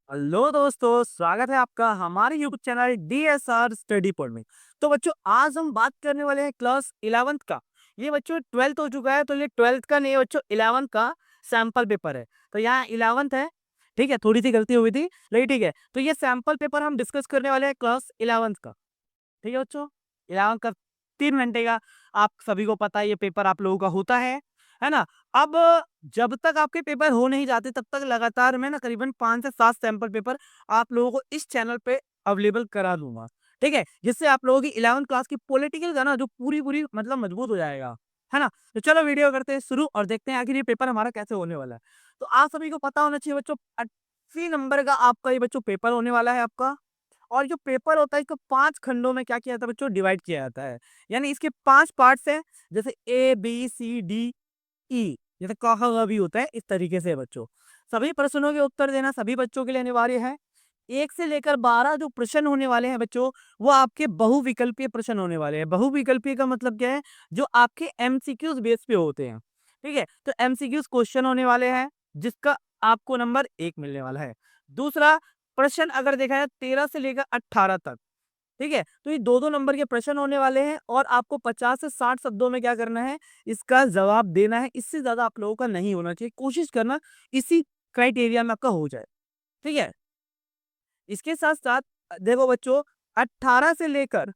Hello दोस्तों, स्वागत है आपका हमारे YouTube channel DSR study point में। तो बच्चों, आज हम बात करने वाले हैं क्लास 11th का। ये बच्चों 12th हो चुका है, तो ये 12th का नहीं है बच्चों, 11th का सैंपल पेपर है। तो यहाँ 11th है, ठीक है। थोड़ी सी गलती हुई थी, लेकिन ठीक है। तो ये सैंपल पेपर हम डिस्कस करने वाले हैं क्लास 11th का, ठीक है बच्चों। 11th का 3 घंटे का, आप सभी को पता है ये पेपर आप लोगों का होता है ना। अब जब तक आपके पेपर हो नहीं जाते तब तक लगातार मैं ना करीबन 5 से 7 सैंपल पेपर आप लोगों को इस चैनल पे अवेलेबल करा दूंगा, ठीक है। जिससे आप लोगों की 11th क्लास की पॉलिटिकल का ना जो पूरी पूरी मतलब मजबूत हो जाएगा, है ना। तो चलो वीडियो करते हैं शुरू और देखते हैं आखिर ये पेपर हमारा कैसे होने वाला है। तो आप सभी को पता होना चाहिए बच्चों, 80 नंबर का आपका ये बच्चों पेपर होने वाला है आपका। और जो पेपर होता है इसको 5 खंडों में क्या किया जाता है बच्चों, डिवाइड किया जाता है। यानी इसके 5 पार्ट्स हैं, जैसे A B C D E, जैसे क ख ग भी होता है, इस तरीके से है बच्चों। सभी प्रश्नों के उत्तर देना सभी बच्चों के लिए अनिवार्य है। 1 से लेकर 12 जो प्रश्न होने वाले हैं बच्चों, वो आपके बहुविकल्पीय प्रश्न होने वाले हैं। बहुविकल्पीय का मतलब क्या है, जो आपके एमसीक्यूज बेस पे होते हैं, ठीक है। तो एमसीक्यूज क्वेश्चन होने वाले हैं, जिसका आपको नंबर 1 मिलने वाला है। दूसरा प्रश्न अगर देखा जाए 13 से लेकर 18 तक, ठीक है। तो ये दो दो नंबर के प्रश्न होने वाले हैं और आपको 50 से 60 शब्दों में क्या करना है, इसका जवाब देना है। इससे ज्यादा आप लोगों का नहीं होना चाहिए, कोशिश करना इसी क्राइटेरिया में आपका हो जाए, ठीक है। इसके साथ साथ देखो बच्चों, 18 से लेकर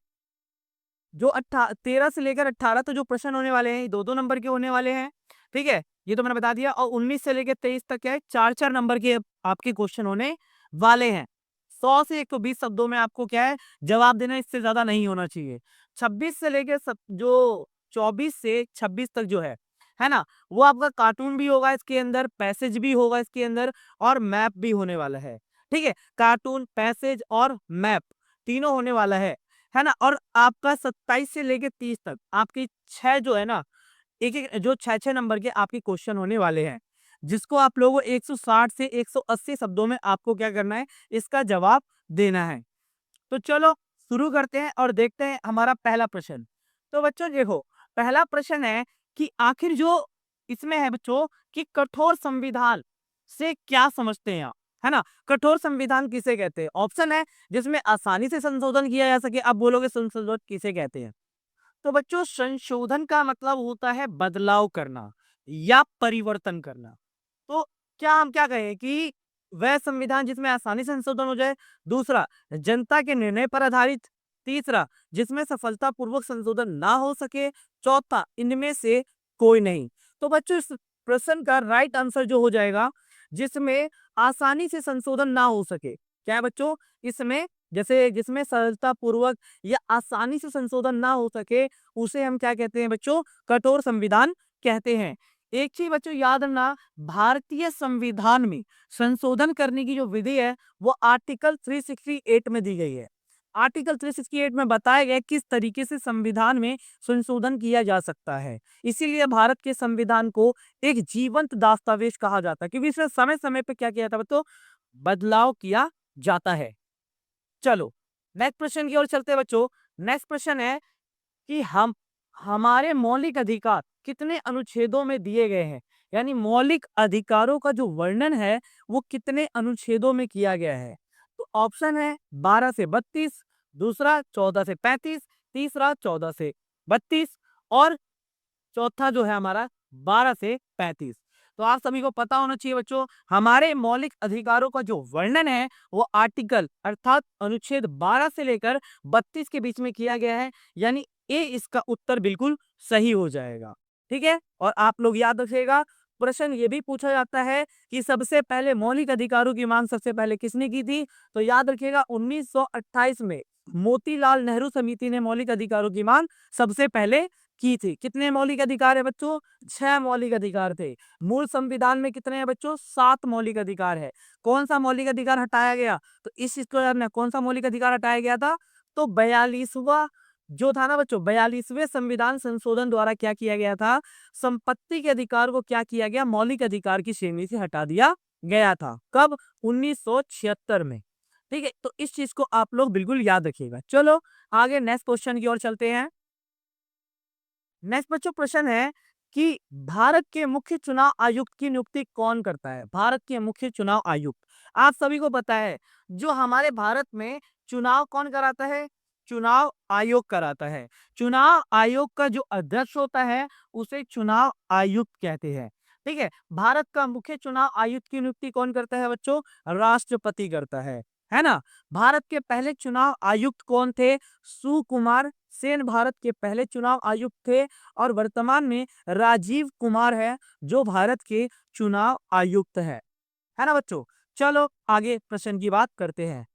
जो 13 से लेकर 18 तो जो प्रश्न होने वाले हैं ये दो दो नंबर के होने वाले हैं, ठीक है। ये तो मैंने बता दिया। और 19 से लेकर 23 तक क्या है, 4 4 नंबर के आपके क्वेश्चन होने वाले हैं। 100 से 120 शब्दों में आपको क्या है, जवाब देना, इससे ज्यादा नहीं होना चाहिए। 26 से लेकर जो 24 से 26 तक जो है ना, वो आपका कार्टून भी होगा इसके अंदर, पैसेज भी होगा इसके अंदर, और मैप भी होने वाला है, ठीक है। कार्टून, पैसेज और मैप तीनों होने वाला है ना। और आपका 27 से लेके 30 तक आपकी 6 जो है ना, एक एक जो 6 6 नंबर के आपके क्वेश्चन होने वाले हैं, जिसको आप लोगों को 160 से 180 शब्दों में आपको क्या करना है, इसका जवाब देना है। तो चलो शुरू करते हैं और देखते हैं हमारा पहला प्रश्न। तो बच्चों देखो, पहला प्रश्न है कि आखिर जो इसमें है बच्चों, कि कठोर संविधान से क्या समझते हैं आप, है ना। कठोर संविधान किसे कहते हैं? ऑप्शन है जिसमें आसानी से संशोधन किया जा सके। अब बोलोगे संशोधन किसे कहते हैं? तो बच्चों, संशोधन का मतलब होता है बदलाव करना या परिवर्तन करना। तो क्या हम क्या कहें कि वह संविधान जिसमें आसानी से संशोधन हो जाए। दूसरा, जनता के निर्णय पर आधारित। तीसरा, जिसमें सफलतापूर्वक संशोधन ना हो सके। चौथा, इनमें से कोई नहीं। तो बच्चों, इस प्रश्न का राइट आंसर जो हो जाएगा, जिसमें आसानी से संशोधन ना हो सके, क्या है बच्चों, इसमें जैसे जिसमें सरलतापूर्वक या आसानी से संशोधन ना हो सके, उसे हम क्या कहते हैं बच्चों, कठोर संविधान कहते हैं। एक चीज बच्चों याद रखना, भारतीय संविधान में संशोधन करने की जो विधि है, वो आर्टिकल 368 में दी गई है। आर्टिकल 368 में बताया गया है किस तरीके से संविधान में संशोधन किया जा सकता है। इसीलिए भारत के संविधान को एक जीवंत दस्तावेज कहा जाता है, क्योंकि इसमें समय समय पे क्या किया जाता है बच्चों, बदलाव किया जाता है। चलो नेक्स्ट प्रश्न की ओर चलते हैं बच्चों। नेक्स्ट प्रश्न है कि हम हमारे मौलिक अधिकार कितने अनुच्छेदों में दिए गए हैं। यानी मौलिक अधिकारों का जो वर्णन है, वो कितने अनुच्छेदों में किया गया है। तो ऑप्शन है 12 से 32, दूसरा 14 से 35, तीसरा 14 से 32, और चौथा जो है हमारा 12 से 35। तो आप सभी को पता होना चाहिए बच्चों, हमारे मौलिक अधिकारों का जो वर्णन है, वो आर्टिकल अर्थात अनुच्छेद 12 से लेकर 32 के बीच में किया गया है। यानी ए इसका उत्तर बिल्कुल सही हो जाएगा, ठीक है। और आप लोग याद रखिएगा, प्रश्न ये भी पूछा जाता है कि सबसे पहले मौलिक अधिकारों की मांग सबसे पहले किसने की थी। तो याद रखिएगा, 1928 में मोतीलाल नेहरू समिति ने मौलिक अधिकारों की मांग सबसे पहले की थी। कितने मौलिक अधिकार है बच्चों? 6 मौलिक अधिकार थे। मूल संविधान में कितने हैं बच्चों? 7 मौलिक अधिकार है। कौन सा मौलिक अधिकार हटाया गया? तो इस चीज को जानना है, कौन सा मौलिक अधिकार हटाया गया था? तो 42वां जो था ना बच्चों, 42वें संविधान संशोधन द्वारा क्या किया गया था, संपत्ति के अधिकार को क्या किया गया, मौलिक अधिकार की श्रेणी से हटा दिया गया था। कब? 1976 में, ठीक है। तो इस चीज को आप लोग बिल्कुल याद रखिएगा। चलो आगे नेक्स्ट क्वेश्चन की ओर चलते हैं। नेक्स्ट बच्चों प्रश्न है कि भारत के मुख्य चुनाव आयुक्त की नियुक्ति कौन करता है? भारत के मुख्य चुनाव आयुक्त, आप सभी को पता है जो हमारे भारत में चुनाव कौन कराता है? चुनाव आयोग कराता है। चुनाव आयोग का जो अध्यक्ष होता है उसे चुनाव आयुक्त कहते हैं। ठीक है, भारत का मुख्य चुनाव आयुक्त की नियुक्ति कौन करता है बच्चों? राष्ट्रपति करता है ना? भारत के पहले चुनाव आयुक्त कौन थे? सुकुमार सेन भारत के पहले चुनाव आयुक्त थे और वर्तमान में राजीव कुमार है जो भारत के चुनाव आयुक्त है ना बच्चों? चलो आगे प्रश्न की बात करते हैं।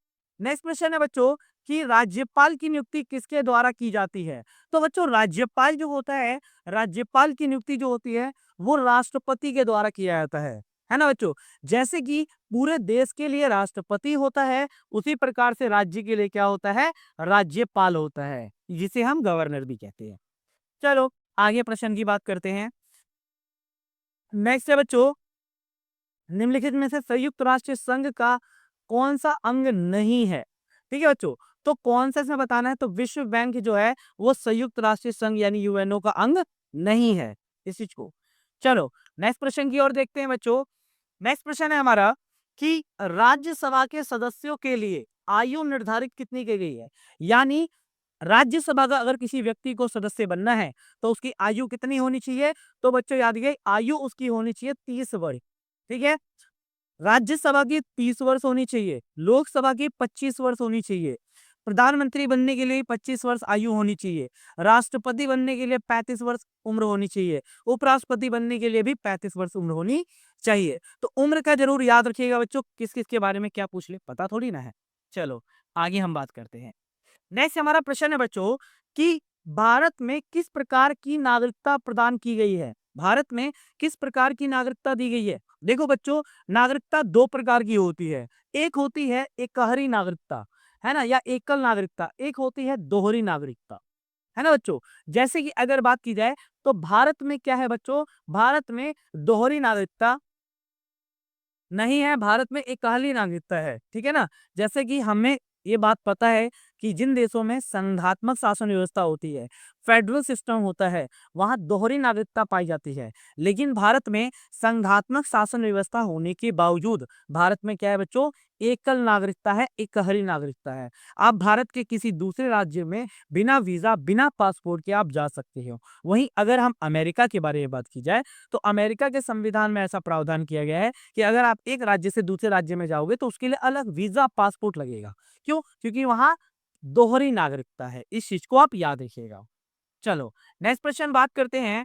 नेक्स्ट प्रश्न है बच्चों कि राज्यपाल की नियुक्ति किसके द्वारा की जाती है? तो बच्चों राज्यपाल जो होता है, राज्यपाल की नियुक्ति जो होती है वो राष्ट्रपति के द्वारा किया जाता है ना बच्चों? जैसे कि पूरे देश के लिए राष्ट्रपति होता है, उसी प्रकार से राज्य के लिए क्या होता है? राज्यपाल होता है, जिसे हम गवर्नर भी कहते हैं। चलो आगे प्रश्न की बात करते हैं। नेक्स्ट है बच्चों, निम्नलिखित में से संयुक्त राष्ट्र संघ का कौन सा अंग नहीं है? ठीक है बच्चों, तो कौन सा इसमें बताना है? तो विश्व बैंक जो है वो संयुक्त राष्ट्र संघ यानी यूएनओ का अंग नहीं है इस चीज को। चलो नेक्स्ट प्रश्न की ओर देखते हैं बच्चों। नेक्स्ट प्रश्न है हमारा कि राज्यसभा के सदस्यों के लिए आयु निर्धारित कितनी की गई है? यानी राज्यसभा का अगर किसी व्यक्ति को सदस्य बनना है तो उसकी आयु कितनी होनी चाहिए? तो बच्चों याद रखिए आयु उसकी होनी चाहिए 30 वर्ष। ठीक है, राज्यसभा की 30 वर्ष होनी चाहिए, लोकसभा की 25 वर्ष होनी चाहिए, प्रधानमंत्री बनने के लिए 25 वर्ष आयु होनी चाहिए, राष्ट्रपति बनने के लिए 35 वर्ष उम्र होनी चाहिए, उपराष्ट्रपति बनने के लिए भी 35 वर्ष उम्र होनी चाहिए। तो उम्र का जरूर याद रखिएगा बच्चों, किस किस के बारे में क्या पूछ ले पता थोड़ी ना है। चलो आगे हम बात करते हैं। नेक्स्ट हमारा प्रश्न है बच्चों कि भारत में किस प्रकार की नागरिकता प्रदान की गई है? भारत में किस प्रकार की नागरिकता दी गई है? देखो बच्चों, नागरिकता दो प्रकार की होती है। एक होती है एकहरी नागरिकता, है ना, या एकल नागरिकता। एक होती है दोहरी नागरिकता, है ना बच्चों? जैसे कि अगर बात की जाए तो भारत में क्या है बच्चों? भारत में दोहरी नागरिकता नहीं है, भारत में एकहाली नागरिकता है। ठीक है ना? जैसे कि हमें ये बात पता है कि जिन देशों में संघात्मक शासन व्यवस्था होती है, फेडरल सिस्टम होता है, वहां दोहरी नागरिकता पाई जाती है। लेकिन भारत में संघात्मक शासन व्यवस्था होने के बावजूद भारत में क्या है बच्चों? एकल नागरिकता है, एकहरी नागरिकता है। आप भारत के किसी दूसरे राज्य में बिना वीजा बिना पासपोर्ट के आप जा सकते हो। वहीं अगर हम अमेरिका के बारे में बात की जाए तो अमेरिका के संविधान में ऐसा प्रावधान किया गया है कि अगर आप एक राज्य से दूसरे राज्य में जाओगे तो उसके लिए अलग वीजा पासपोर्ट लगेगा। क्यों? क्योंकि वहां दोहरी नागरिकता है। इस चीज को आप याद रखिएगा। चलो नेक्स्ट प्रश्न बात करते हैं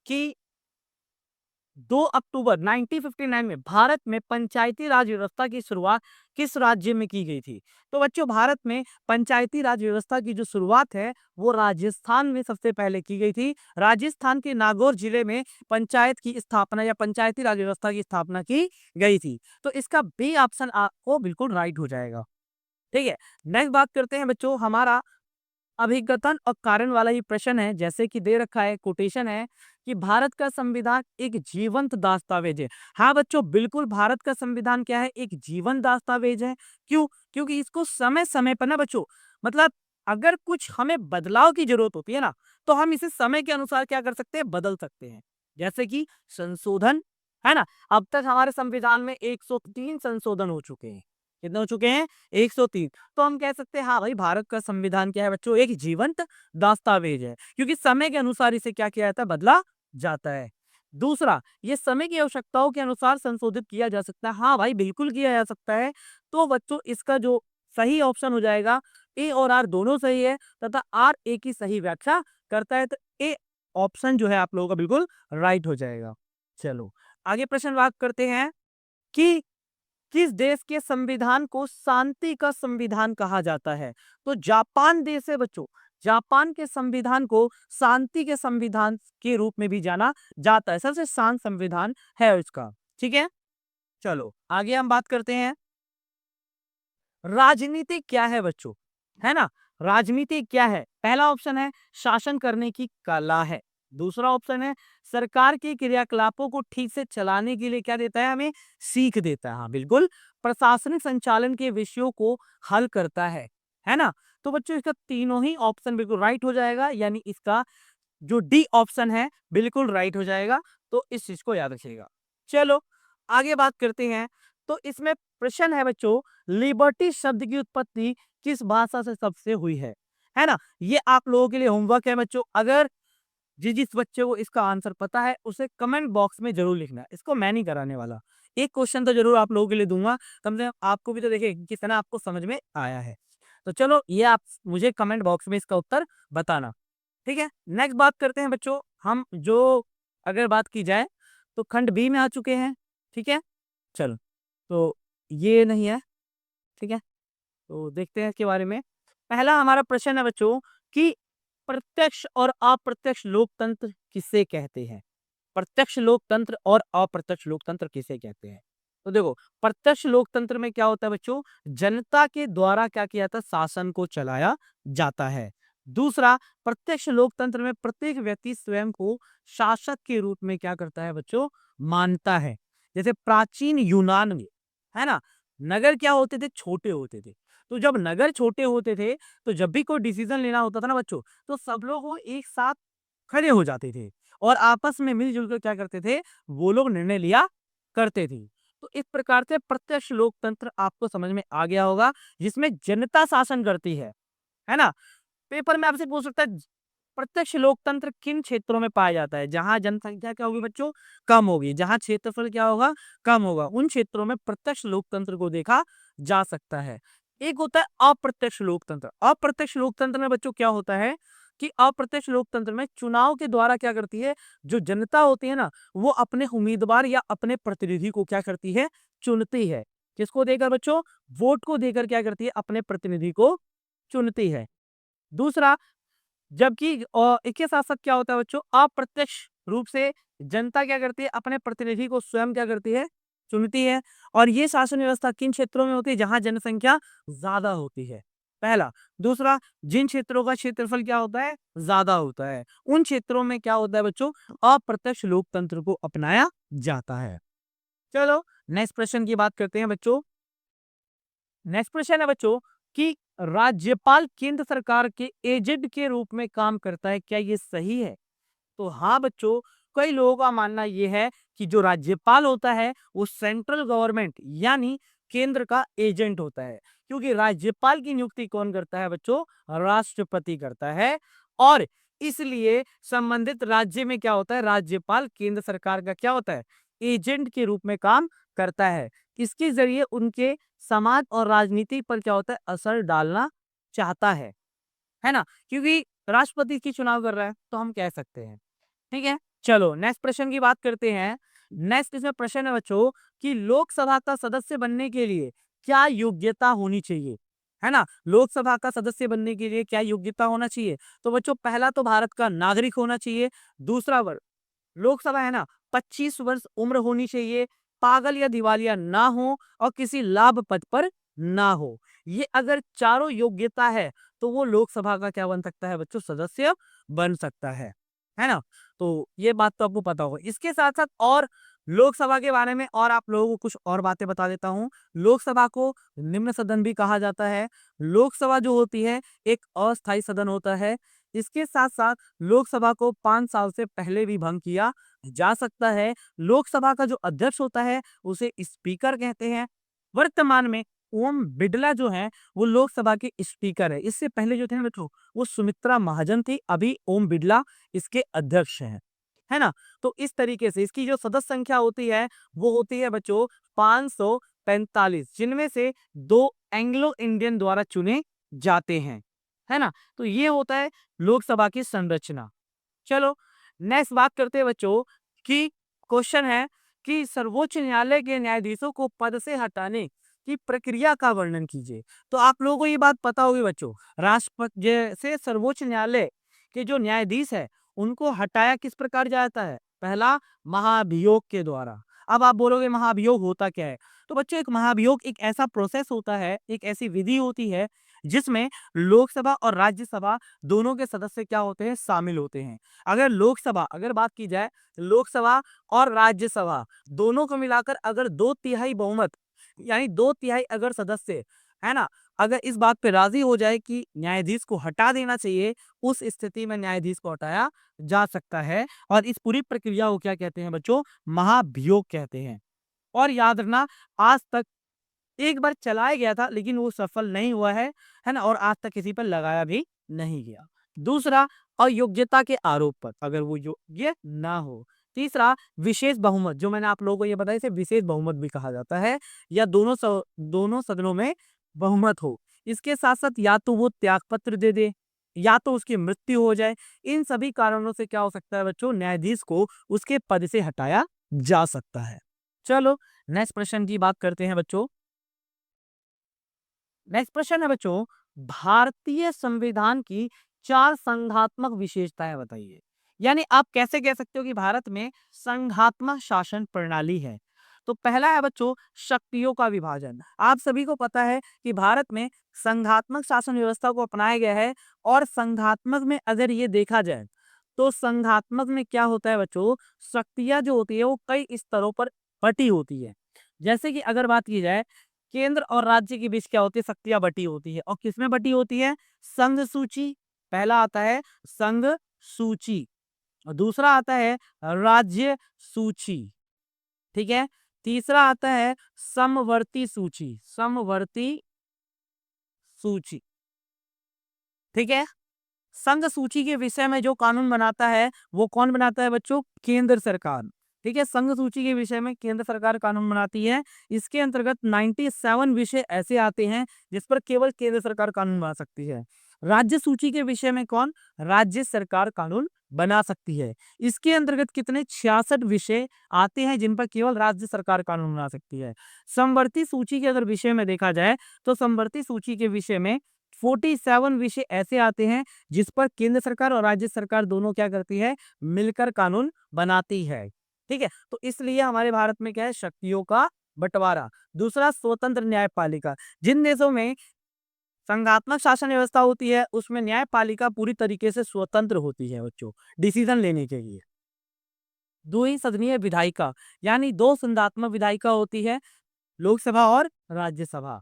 कि 2 अक्टूबर 1959 में भारत में पंचायती राज व्यवस्था की शुरुआत किस राज्य में की गई थी? तो बच्चों भारत में पंचायती राज व्यवस्था की जो शुरुआत है वो राजस्थान में सबसे पहले की गई थी। राजस्थान के नागौर जिले में पंचायत की स्थापना या पंचायती राज व्यवस्था की स्थापना की गई थी। तो इसका बी ऑप्शन आपको बिल्कुल राइट हो जाएगा। ठीक है, नेक्स्ट बात करते हैं बच्चों, हमारा अभिकथन और कारण वाला ही प्रश्न है। जैसे कि दे रखा है, कोटेशन है कि भारत का संविधान एक जीवंत दस्तावेज है। हाँ बच्चों, बिल्कुल भारत का संविधान क्या है? एक जीवंत दस्तावेज है। क्यों? क्योंकि इसको समय समय पर ना बच्चों, मतलब अगर कुछ हमें बदलाव की जरूरत होती है ना तो हम इसे समय के अनुसार क्या कर सकते हैं? बदल सकते हैं। जैसे कि संशोधन, है ना? अब तक हमारे संविधान में 103 संशोधन हो चुके हैं। कितने हो चुके हैं? 103। तो हम कह सकते हैं हाँ भाई, भारत का संविधान क्या है बच्चों? एक जीवंत दस्तावेज है, क्योंकि समय के अनुसार इसे क्या किया जाता है? बदला जाता है। दूसरा, ये समय की आवश्यकताओं के अनुसार संशोधित किया जा सकता है। हाँ भाई, बिल्कुल किया जा सकता है। तो बच्चों इसका जो सही ऑप्शन हो जाएगा, ए और आर दोनों सही है तथा आर ए की सही व्याख्या करता है। तो ए ऑप्शन जो है आप लोगों का बिल्कुल राइट हो जाएगा। चलो आगे प्रश्न बात करते हैं कि किस देश के संविधान को शांति का संविधान कहा जाता है? तो जापान देश है बच्चों। जापान के संविधान को शांति के संविधान के रूप में भी जाना जाता है। सबसे शांत संविधान है इसका। ठीक है, चलो आगे हम बात करते हैं। राजनीति क्या है बच्चों? है ना? राजनीति क्या है? पहला ऑप्शन है शासन करने की कला है। दूसरा ऑप्शन है सरकार के क्रियाकलापों को ठीक से चलाने के लिए क्या देता है? हमें सीख देता है। हाँ बिल्कुल, प्रशासनिक संचालन के विषयों को हल करता है ना? तो बच्चों इसका तीनों ही ऑप्शन बिल्कुल राइट हो जाएगा, यानी इसका जो डी ऑप्शन है बिल्कुल राइट हो जाएगा। तो इस चीज को याद रखिएगा। चलो आगे बात करते हैं। तो इसमें प्रश्न है बच्चों, लिबर्टी शब्द की उत्पत्ति किस भाषा से सबसे हुई है ना? ये आप लोगों के लिए होमवर्क है बच्चों। अगर जिस बच्चे को इसका आंसर पता है उसे कमेंट बॉक्स में जरूर लिखना है। इसको मैं नहीं कराने वाला, एक क्वेश्चन तो जरूर आप लोगों के लिए दूंगा, कम से कम आपको भी तो देखे कितना आपको समझ में आया है। तो चलो ये आप मुझे कमेंट बॉक्स में इसका उत्तर बताना, ठीक है। नेक्स्ट बात करते हैं बच्चों, हम जो अगर बात की जाए तो खंड बी में आ चुके हैं, ठीक है। चलो, तो ये नहीं है, ठीक है। तो देखते हैं इसके बारे में। पहला हमारा प्रश्न है बच्चों कि प्रत्यक्ष और अप्रत्यक्ष लोकतंत्र किसे कहते हैं? प्रत्यक्ष लोकतंत्र और अप्रत्यक्ष लोकतंत्र किसे कहते हैं? तो देखो, प्रत्यक्ष लोकतंत्र में क्या होता है बच्चों, जनता के द्वारा क्या किया जाता है, शासन को चलाया जाता है। दूसरा, प्रत्यक्ष लोकतंत्र में प्रत्येक व्यक्ति स्वयं को शासक के रूप में क्या करता है बच्चों, मानता है। जैसे प्राचीन यूनान में, है ना, नगर क्या होते थे, छोटे होते थे। तो जब नगर छोटे होते थे तो जब भी कोई डिसीजन लेना होता था ना बच्चों, तो सब लोग वो एक साथ खड़े हो जाते थे और आपस में मिलजुल कर क्या करते थे, वो लोग निर्णय लिया करते थे। तो इस प्रकार से प्रत्यक्ष लोकतंत्र आपको समझ में आ गया होगा, जिसमें जनता शासन करती है ना। पेपर में आपसे पूछ सकता है, प्रत्यक्ष लोकतंत्र किन क्षेत्रों में पाया जाता है? जहां जनसंख्या क्या होगी बच्चों, कम होगी, जहां क्षेत्रफल क्या होगा, कम होगा, उन क्षेत्रों में प्रत्यक्ष लोकतंत्र को देखा जा सकता है। एक होता है अप्रत्यक्ष लोकतंत्र। अप्रत्यक्ष लोकतंत्र में बच्चों क्या होता है कि अप्रत्यक्ष लोकतंत्र में चुनाव के द्वारा क्या करती है, जो जनता होती है ना, वो अपने उम्मीदवार या अपने प्रतिनिधि को क्या करती है, चुनती है। किसको देकर बच्चों, वोट को देकर क्या करती है, अपने प्रतिनिधि को चुनती है। दूसरा, जबकि इसके साथ साथ क्या होता है बच्चों, अप्रत्यक्ष रूप से जनता क्या करती है, अपने प्रतिनिधि को स्वयं क्या करती है, चुनती है। और ये शासन व्यवस्था किन क्षेत्रों में होती है, जहां जनसंख्या ज्यादा होती है, पहला। दूसरा, जिन क्षेत्रों का क्षेत्रफल क्या होता है, ज्यादा होता है, उन क्षेत्रों में क्या होता है बच्चों, अप्रत्यक्ष लोकतंत्र को अपनाया जाता है। चलो नेक्स्ट प्रश्न की बात करते हैं बच्चों। नेक्स्ट प्रश्न है बच्चों कि राज्यपाल केंद्र सरकार के एजेंट के रूप में काम करता है, क्या ये सही है? तो हाँ बच्चों, कई लोगों का मानना यह है कि जो राज्यपाल होता है वो सेंट्रल गवर्नमेंट यानी केंद्र का एजेंट होता है, क्योंकि राज्यपाल की नियुक्ति कौन करता है बच्चों, राष्ट्रपति करता है। और इसलिए संबंधित राज्य में क्या होता है, राज्यपाल केंद्र सरकार का क्या होता है, एजेंट के रूप में काम करता है। इसके जरिए उनके समाज और राजनीति पर क्या होता है, असर डालना चाहता है ना, क्योंकि राष्ट्रपति की चुनाव कर रहा है तो हम कह सकते हैं, ठीक है। चलो नेक्स्ट प्रश्न की बात करते हैं। नेक्स्ट इसमें प्रश्न है बच्चों कि लोकसभा का सदस्य बनने के लिए क्या योग्यता होनी चाहिए, है ना। लोकसभा का सदस्य बनने के लिए क्या योग्यता होना चाहिए? तो बच्चों पहला तो भारत का नागरिक होना चाहिए। दूसरा वर्ग, लोकसभा है ना, 25 वर्ष उम्र होनी चाहिए, पागल या दिवालिया ना हो और किसी लाभ पद पर ना हो। ये अगर चारों योग्यता है तो वो लोकसभा का क्या बन सकता है बच्चों, सदस्य बन सकता है ना। तो ये बात तो आपको पता होगा। इसके साथ साथ और लोकसभा के बारे में और आप लोगों को कुछ और बातें बता देता हूँ। लोकसभा को निम्न सदन भी कहा जाता है। लोकसभा जो होती है एक अस्थायी सदन होता है। इसके साथ साथ लोकसभा को 5 साल से पहले भी भंग किया जा सकता है। लोकसभा का जो अध्यक्ष होता है उसे स्पीकर कहते हैं। वर्तमान में ओम बिड़ला जो है वो लोकसभा के स्पीकर है। इससे पहले जो थे ना बच्चों, वो सुमित्रा महाजन थी, अभी ओम बिड़ला इसके अध्यक्ष हैं, है ना। तो इस तरीके से इसकी जो सदस्य संख्या होती है वो होती है बच्चों 545, जिनमें से 2 एंग्लो इंडियन द्वारा चुने जाते हैं, है ना। तो ये होता है लोकसभा की संरचना। चलो नेक्स्ट बात करते हैं बच्चों कि क्वेश्चन है कि सर्वोच्च न्यायालय के न्यायाधीशों को पद से हटाने की प्रक्रिया का वर्णन कीजिए। तो आप लोगों को ये बात पता होगी बच्चों, राष्ट्रपति जैसे सर्वोच्च न्यायालय के जो न्यायाधीश है उनको हटाया किस प्रकार जाता है, पहला महाभियोग के द्वारा। अब आप बोलोगे महाभियोग होता क्या है? तो बच्चों एक महाभियोग एक ऐसा प्रोसेस होता है, एक ऐसी विधि होती है जिसमें लोकसभा और राज्यसभा दोनों के सदस्य क्या होते हैं, शामिल होते हैं। अगर लोकसभा अगर बात की जाए, लोकसभा और राज्यसभा दोनों को मिलाकर अगर 2/3 बहुमत यानी 2/3 अगर सदस्य, है ना, अगर इस बात पे राजी हो जाए कि न्यायाधीश को हटा देना चाहिए, उस स्थिति में न्यायाधीश को हटाया जा सकता है। और इस पूरी प्रक्रिया को क्या कहते हैं बच्चों, महाभियोग कहते हैं। और याद रखना, आज तक एक बार चलाया गया था लेकिन वो सफल नहीं हुआ है ना, और आज तक किसी पर लगाया भी नहीं गया। दूसरा, अयोग्यता के आरोप पर, अगर वो योग्य ना हो। तीसरा, विशेष बहुमत, जो मैंने आप लोगों को ये बताया, इसे विशेष बहुमत भी कहा जाता है, या दोनों सदनों में बहुमत हो। इसके साथ साथ या तो वो त्यागपत्र दे दे, या तो उसकी मृत्यु हो जाए। इन सभी कारणों से क्या हो सकता है बच्चों, न्यायाधीश को उसके पद से हटाया जा सकता है। चलो नेक्स्ट प्रश्न की बात करते हैं बच्चों। नेक्स्ट प्रश्न है बच्चों, भारतीय संविधान की 4 संघात्मक विशेषताएं बताइए। यानी आप कैसे कह सकते हो कि भारत में संघात्मक शासन प्रणाली है। तो पहला है बच्चों, शक्तियों का विभाजन। आप सभी को पता है कि भारत में संघात्मक शासन व्यवस्था को अपनाया गया है, और संघात्मक में अगर ये देखा जाए तो संघात्मक में क्या होता है बच्चों, शक्तियां जो होती है वो कई स्तरों पर बटी होती है। जैसे कि अगर बात की जाए, केंद्र और राज्य के बीच क्या होती है, शक्तियां बटी होती है, और किसमें बटी होती है, संघ सूची। पहला आता है संघ सूची, और दूसरा आता है राज्य सूची, ठीक है। तीसरा आता है समवर्ती सूची, समवर्ती सूची, ठीक है। संघ सूची के विषय में जो कानून बनाता है वो कौन बनाता है बच्चों, केंद्र सरकार, ठीक है। संघ सूची के विषय में केंद्र सरकार कानून बनाती है। इसके अंतर्गत 97 विषय ऐसे आते हैं जिस पर केवल केंद्र सरकार कानून बना सकती है। राज्य सूची के विषय में कौन, राज्य सरकार कानून बना सकती है। इसके अंतर्गत कितने 66 विषय आते हैं जिन पर केवल राज्य सरकार कानून बना सकती है। समवर्ती सूची के अगर विषय में देखा जाए तो समवर्ती सूची के विषय में 47 विषय ऐसे आते हैं जिस पर केंद्र सरकार और राज्य सरकार दोनों क्या करती है, मिलकर कानून बनाती है, ठीक है। तो इसलिए हमारे भारत में क्या है, शक्तियों का बंटवारा। दूसरा, स्वतंत्र न्यायपालिका। जिन देशों में संघात्मक शासन व्यवस्था होती है उसमें न्यायपालिका पूरी तरीके से स्वतंत्र होती है बच्चों, डिसीजन लेने के लिए। द्वि सदनीय विधायिका, यानी 2 संघात्मक विधायिका होती है, लोकसभा और राज्यसभा।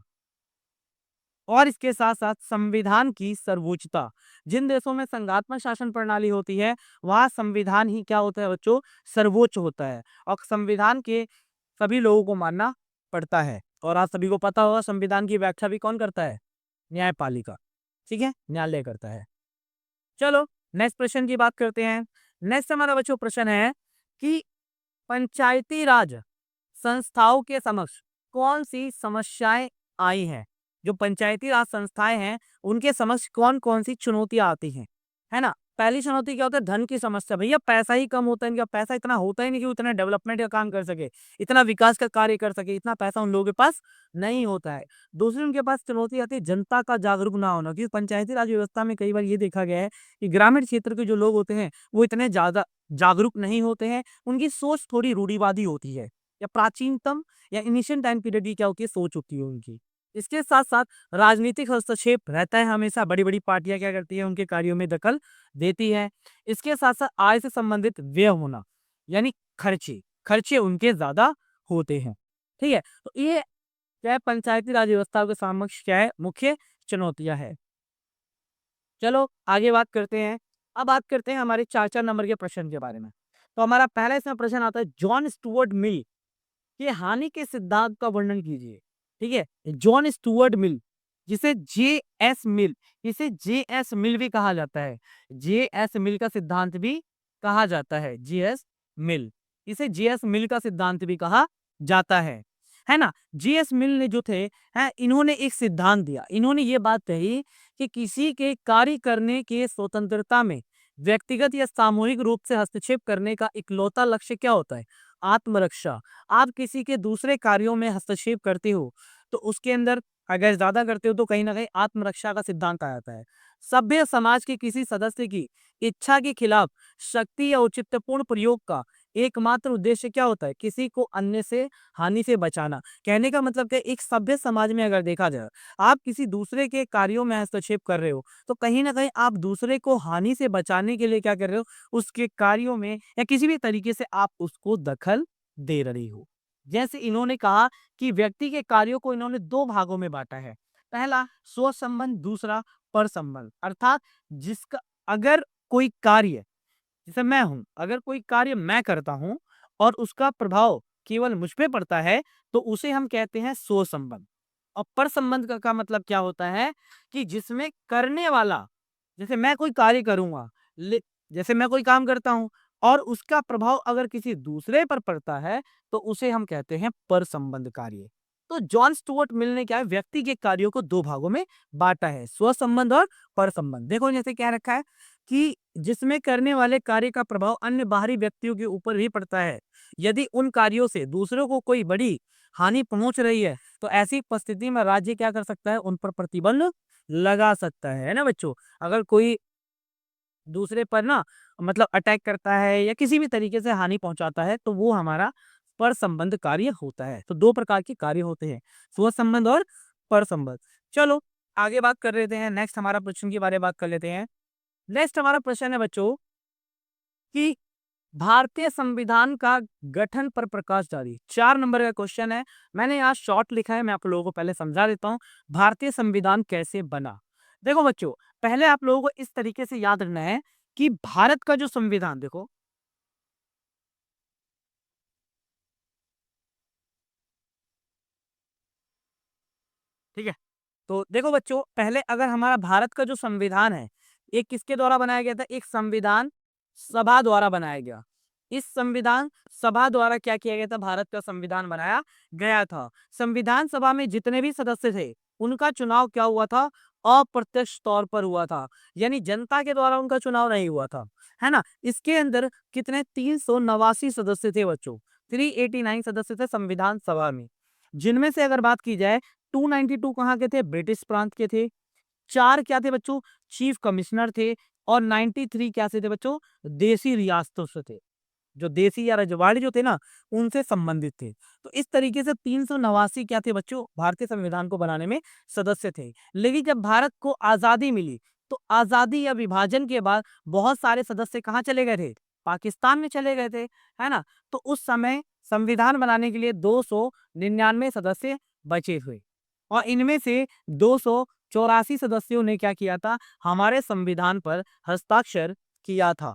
और इसके साथ साथ संविधान की सर्वोच्चता। जिन देशों में संघात्मक शासन प्रणाली होती है वहां संविधान ही क्या होता है बच्चों, सर्वोच्च होता है, और संविधान के सभी लोगों को मानना पड़ता है। और आप सभी को पता होगा संविधान की व्याख्या भी कौन करता है, न्यायपालिका, ठीक है, न्यायालय करता है। चलो नेक्स्ट प्रश्न की बात करते हैं। नेक्स्ट हमारा बच्चों प्रश्न है कि पंचायती राज संस्थाओं के समक्ष कौन सी समस्याएं आई हैं। जो पंचायती राज संस्थाएं हैं उनके समक्ष कौन कौन सी चुनौतियां आती हैं, है ना। पहली चुनौती क्या होता है, धन की समस्या। भैया पैसा ही कम होता है, इनका पैसा इतना होता ही नहीं कि वो इतना डेवलपमेंट का काम कर सके, इतना विकास का कार्य कर सके, इतना पैसा उन लोगों के पास नहीं होता है। दूसरी उनके पास चुनौती आती है जनता का जागरूक ना होना, क्योंकि पंचायती राज व्यवस्था में कई बार ये देखा गया है कि ग्रामीण क्षेत्र के जो लोग होते हैं वो इतने ज्यादा जागरूक नहीं होते हैं, उनकी सोच थोड़ी रूढ़िवादी होती है, या प्राचीनतम या इनिशियल टाइम पीरियड की क्या होती है, सोच होती है उनकी। इसके साथ साथ राजनीतिक हस्तक्षेप रहता है, हमेशा बड़ी बड़ी पार्टियां क्या करती है, उनके कार्यों में दखल देती है। इसके साथ साथ आय से संबंधित व्यय होना, यानी खर्चे खर्चे उनके ज्यादा होते हैं, ठीक है। तो ये क्या है, पंचायती राज व्यवस्था के समक्ष क्या है, मुख्य चुनौतियां है। चलो आगे बात करते हैं। अब बात करते हैं हमारे 4 नंबर के प्रश्न के बारे में। तो हमारा पहला इसमें प्रश्न आता है, जॉन स्टुअर्ट मिल के हानि के सिद्धांत का वर्णन कीजिए, ठीक है। जॉन स्टुअर्ट मिल, जिसे जे.एस. मिल, इसे जे.एस. मिल भी कहा जाता है, जे.एस. मिल का सिद्धांत भी कहा जाता है, जे.एस. मिल, इसे जे.एस. मिल का सिद्धांत भी कहा जाता है ना। जे.एस. मिल ने जो थे हैं, इन्होंने एक सिद्धांत दिया। इन्होंने ये बात कही कि किसी के कार्य करने के स्वतंत्रता में व्यक्तिगत या सामूहिक रूप से हस्तक्षेप करने का इकलौता लक्ष्य क्या होता है, आत्मरक्षा। आप किसी के दूसरे कार्यों में हस्तक्षेप करते हो तो उसके अंदर अगर ज्यादा करते हो तो कहीं ना कहीं आत्मरक्षा का सिद्धांत आ जाता है। सभ्य समाज के किसी सदस्य की इच्छा के खिलाफ शक्ति या औचित्यपूर्ण प्रयोग का एकमात्र उद्देश्य क्या होता है, किसी को अन्य से हानि से बचाना। कहने का मतलब कि एक सभ्य समाज में अगर देखा जाए, आप किसी दूसरे के कार्यों में हस्तक्षेप कर रहे हो तो कहीं ना कहीं आप दूसरे को हानि से बचाने के लिए क्या कर रहे हो, उसके कार्यों में या किसी भी तरीके से आप उसको दखल दे रही हो। जैसे इन्होंने कहा कि व्यक्ति के कार्यों को इन्होंने 2 भागों में बांटा है। पहला स्व संबंध, दूसरा पर संबंध। अर्थात जिसका अगर कोई कार्य, जैसे मैं हूं, अगर कोई कार्य मैं करता हूं और उसका प्रभाव केवल मुझ पे पड़ता है तो उसे हम कहते हैं स्व संबंध। और पर संबंध का मतलब क्या होता है कि जिसमें करने वाला, जैसे मैं कोई कार्य करूंगा, जैसे मैं कोई काम करता हूं और उसका प्रभाव अगर किसी दूसरे पर पड़ता है तो उसे हम कहते हैं पर संबंध कार्य। तो जॉन स्टुअर्ट मिल ने क्या है, व्यक्ति के कार्यों को दो भागों में बांटा है, स्व संबंध और पर संबंध। देखो जैसे क्या रखा है कि जिसमें करने वाले कार्य का प्रभाव अन्य बाहरी व्यक्तियों के ऊपर भी पड़ता है, यदि उन कार्यों से दूसरों को कोई बड़ी हानि पहुंच रही है तो ऐसी परिस्थिति में राज्य क्या कर सकता है, उन पर प्रतिबंध लगा सकता है ना बच्चों। अगर कोई दूसरे पर ना मतलब अटैक करता है या किसी भी तरीके से हानि पहुंचाता है तो वो हमारा पर संबंध कार्य होता है। तो दो प्रकार के कार्य होते हैं, स्व संबंध और पर संबंध। चलो आगे बात कर लेते हैं, नेक्स्ट हमारा प्रश्न के बारे में बात कर लेते हैं। नेक्स्ट हमारा प्रश्न है बच्चों कि भारतीय संविधान का गठन पर प्रकाश डालिए। 4 नंबर का क्वेश्चन है। मैंने यहाँ शॉर्ट लिखा है, मैं आप लोगों को पहले समझा देता हूँ। भारतीय संविधान कैसे बना? देखो बच्चों, पहले आप लोगों को इस तरीके से याद रखना है कि भारत का जो संविधान, देखो ठीक है। तो देखो बच्चों, पहले अगर हमारा भारत का जो संविधान है, ये किसके द्वारा बनाया गया था? एक संविधान सभा द्वारा बनाया गया। इस संविधान सभा द्वारा क्या किया गया था? भारत का संविधान बनाया गया था। संविधान सभा में जितने भी सदस्य थे, उनका चुनाव क्या हुआ था? अप्रत्यक्ष तौर पर हुआ था, यानी जनता के द्वारा उनका चुनाव नहीं हुआ था, है ना। इसके अंदर कितने 389 सदस्य थे बच्चों, 389 सदस्य थे संविधान सभा में। जिनमें से अगर बात की जाए 292 कहाँ के थे? ब्रिटिश प्रांत के थे। 4 क्या थे बच्चों? चीफ कमिश्नर थे। और 93 क्या से थे बच्चों? देसी रियासतों से थे। जो देसी या रजवाड़ी जो थे ना, उनसे संबंधित थे। तो इस तरीके से 389 क्या थे बच्चों? भारतीय संविधान को बनाने में सदस्य थे। लेकिन जब भारत को आजादी मिली तो आजादी या विभाजन के बाद बहुत सारे सदस्य कहाँ चले गए थे? पाकिस्तान में चले गए थे, है ना। तो उस समय संविधान बनाने के लिए 299 सदस्य बचे हुए, और इनमें से 284 सदस्यों ने क्या किया था? हमारे संविधान पर हस्ताक्षर किया था।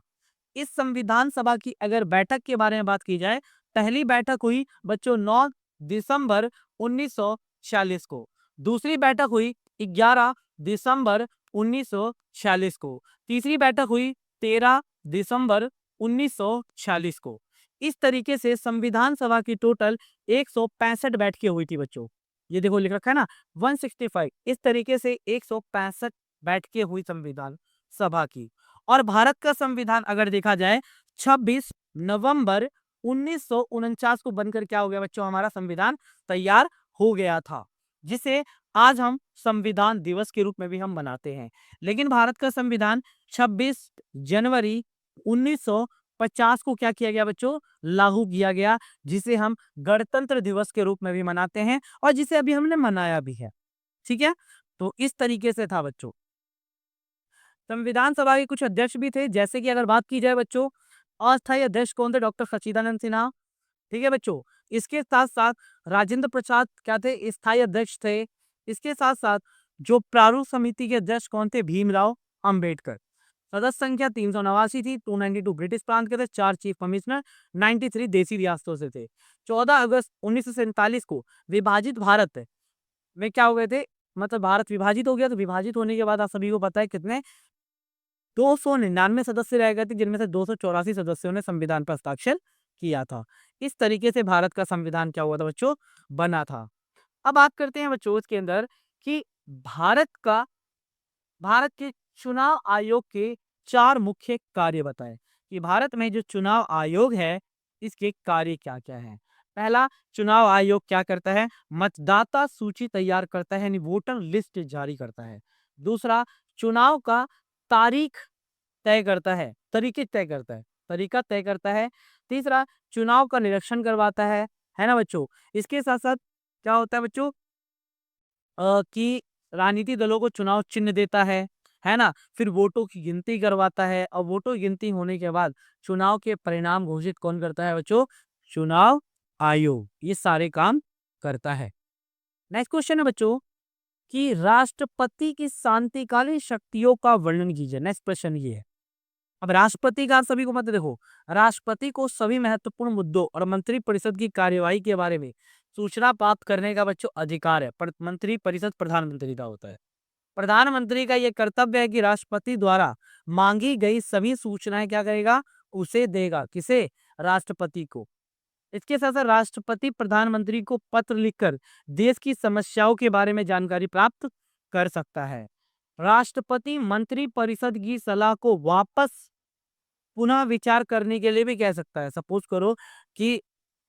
इस संविधान सभा की अगर बैठक के बारे में बात की जाए, पहली बैठक हुई बच्चों 9 दिसंबर 1946 को। दूसरी बैठक हुई 11 दिसंबर 1946 को। तीसरी बैठक हुई 13 दिसंबर 1946 को। इस तरीके से संविधान सभा की टोटल 165 बैठकें हुई थी बच्चों। ये देखो लिख रखा है ना, 165। इस तरीके से 165 बैठकें हुई संविधान सभा की। और भारत का संविधान अगर देखा जाए 26 नवंबर 1949 को बनकर क्या हो गया बच्चों? हमारा संविधान तैयार हो गया था, जिसे आज हम संविधान दिवस के रूप में भी हम मनाते हैं। लेकिन भारत का संविधान 26 जनवरी 1950 को क्या किया गया बच्चों? लागू किया गया, जिसे हम गणतंत्र दिवस के रूप में भी मनाते हैं और जिसे अभी हमने मनाया भी है। ठीक है, तो इस तरीके से था बच्चों। संविधान सभा के कुछ अध्यक्ष भी थे, जैसे कि अगर बात की जाए बच्चों, अस्थायी अध्यक्ष कौन थे? डॉक्टर सच्चिदानंद सिन्हा। ठीक है बच्चों। इसके साथ साथ राजेंद्र प्रसाद क्या थे? स्थायी अध्यक्ष थे। इसके साथ साथ जो प्रारूप समिति के अध्यक्ष कौन थे? भीमराव अंबेडकर। सदस्य संख्या 389 थी। 292 ब्रिटिश प्रांत के थे, 4 चीफ कमिश्नर, 93 देसी रियासतों से थे। 14 अगस्त 1947 को विभाजित भारत में क्या हो गए थे? मतलब भारत विभाजित हो गया। तो विभाजित होने के बाद आप सभी को पता है कितने 299 सदस्य रह गए थे, जिनमें से 284 सदस्यों ने संविधान पर हस्ताक्षर किया था। इस तरीके से भारत का संविधान क्या हुआ था बच्चों? बना था। अब बात करते हैं बच्चों इसके अंदर कि भारत के चुनाव आयोग के 4 मुख्य कार्य बताएं कि भारत में जो चुनाव आयोग है इसके कार्य क्या-क्या हैं। पहला, चुनाव आयोग क्या करता है? मतदाता सूची तैयार करता है, यानी वोटर लिस्ट जारी करता है। दूसरा, चुनाव का तारीख तय करता है, तरीका तय करता है। तीसरा, चुनाव का निरीक्षण करवाता है ना बच्चों? इसके साथ-साथ क्या होता है बच्चों कि राजनीतिक दलों को चुनाव चिन्ह देता है ना? फिर वोटों की गिनती करवाता है, और वोटों की गिनती होने के बाद चुनाव के परिणाम घोषित कौन करता है बच्चों? चुनाव आयोग। ये सारे काम करता है। नेक्स्ट क्वेश्चन है बच्चों कि राष्ट्रपति की शांतिकालीन शक्तियों का वर्णन कीजिए। नेक्स्ट प्रश्न ये है। अब राष्ट्रपति का आप सभी को मत देखो, राष्ट्रपति को सभी महत्वपूर्ण मुद्दों और मंत्रिपरिषद की कार्यवाही के बारे में सूचना प्राप्त करने का बच्चों अधिकार है। पर मंत्रिपरिषद प्रधानमंत्री का होता है। प्रधानमंत्री का ये कर्तव्य है कि राष्ट्रपति द्वारा मांगी गई सभी सूचनाएं क्या करेगा, उसे देगा। किसे? राष्ट्रपति को। इसके साथ साथ राष्ट्रपति प्रधानमंत्री को पत्र लिखकर देश की समस्याओं के बारे में जानकारी प्राप्त कर सकता है। राष्ट्रपति मंत्रिपरिषद की सलाह को वापस पुनः विचार करने के लिए भी कह सकता है। सपोज करो कि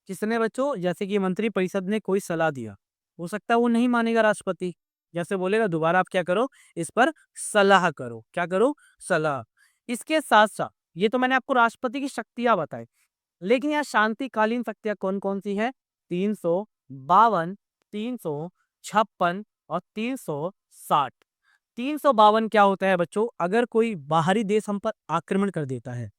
किसने बच्चों, जैसे कि मंत्रिपरिषद ने कोई सलाह दिया, हो सकता है वो नहीं मानेगा राष्ट्रपति, जैसे बोलेगा दोबारा आप क्या करो, इस पर सलाह करो। क्या करो? सलाह। इसके साथ साथ ये तो मैंने आपको राष्ट्रपति की शक्तियां बताई, लेकिन यहाँ शांतिकालीन शक्तियां कौन कौन सी है? 352, 356 और 360। 352 क्या होता है बच्चों? अगर कोई बाहरी देश हम पर आक्रमण कर देता है,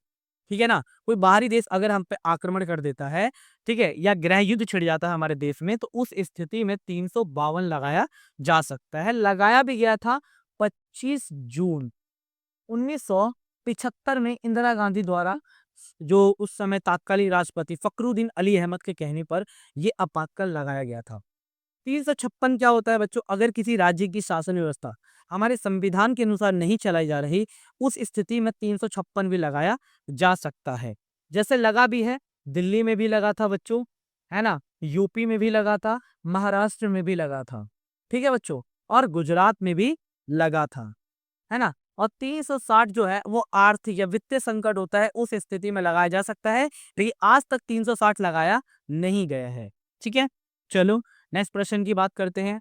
ठीक है ना, कोई बाहरी देश अगर हम पे आक्रमण कर देता है, ठीक है, या गृह युद्ध छिड़ जाता है हमारे देश में, तो उस स्थिति में 352 लगाया जा सकता है। लगाया भी गया था 25 जून 1975 में इंदिरा गांधी द्वारा, जो उस समय तात्कालिक राष्ट्रपति फखरुद्दीन अली अहमद के कहने पर यह आपातकाल लगाया गया था। 356 क्या होता है बच्चों? अगर किसी राज्य की शासन व्यवस्था हमारे संविधान के अनुसार नहीं चलाई जा रही, उस स्थिति में 356 भी लगाया जा सकता है। जैसे लगा भी है, दिल्ली में भी लगा था बच्चों, है ना, यूपी में भी लगा था, महाराष्ट्र में भी लगा था, ठीक है बच्चों, और गुजरात में भी लगा था, है ना। और 360 जो है वो आर्थिक या वित्तीय संकट होता है, उस स्थिति में लगाया जा सकता है, लेकिन आज तक 360 लगाया नहीं गया है। ठीक है, चलो नेक्स्ट प्रश्न की बात करते हैं।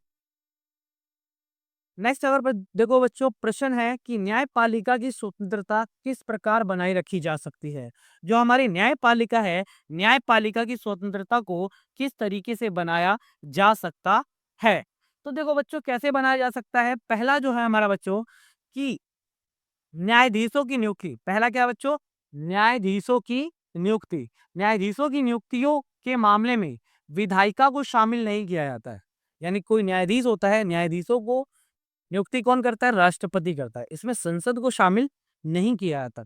नेक्स्ट अगर देखो बच्चों, प्रश्न है कि न्यायपालिका की स्वतंत्रता किस प्रकार बनाए रखी जा सकती है। जो हमारी न्यायपालिका है, न्यायपालिका की स्वतंत्रता को किस तरीके से बनाया जा सकता है। तो देखो बच्चों, कैसे बनाया जा सकता है। पहला जो है हमारा बच्चों कि न्यायाधीशों की नियुक्ति। पहला क्या बच्चों? न्यायाधीशों की नियुक्ति। न्यायाधीशों की नियुक्तियों के मामले में विधायिका को शामिल नहीं किया जाता है। यानी कोई न्यायाधीश होता है, न्यायाधीशों को नियुक्ति कौन करता है? राष्ट्रपति करता है। इसमें संसद को शामिल नहीं किया जाता,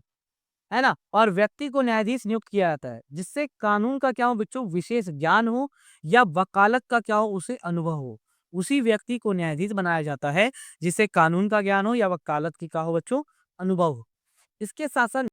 है ना। और व्यक्ति को न्यायाधीश नियुक्त किया जाता है जिससे कानून का क्या हो बच्चों, विशेष ज्ञान हो या वकालत का क्या हो, उसे अनुभव हो। उसी व्यक्ति को न्यायाधीश बनाया जाता है जिसे कानून का ज्ञान हो या वकालत की क्या हो बच्चों, अनुभव हो। इसके साथ साथ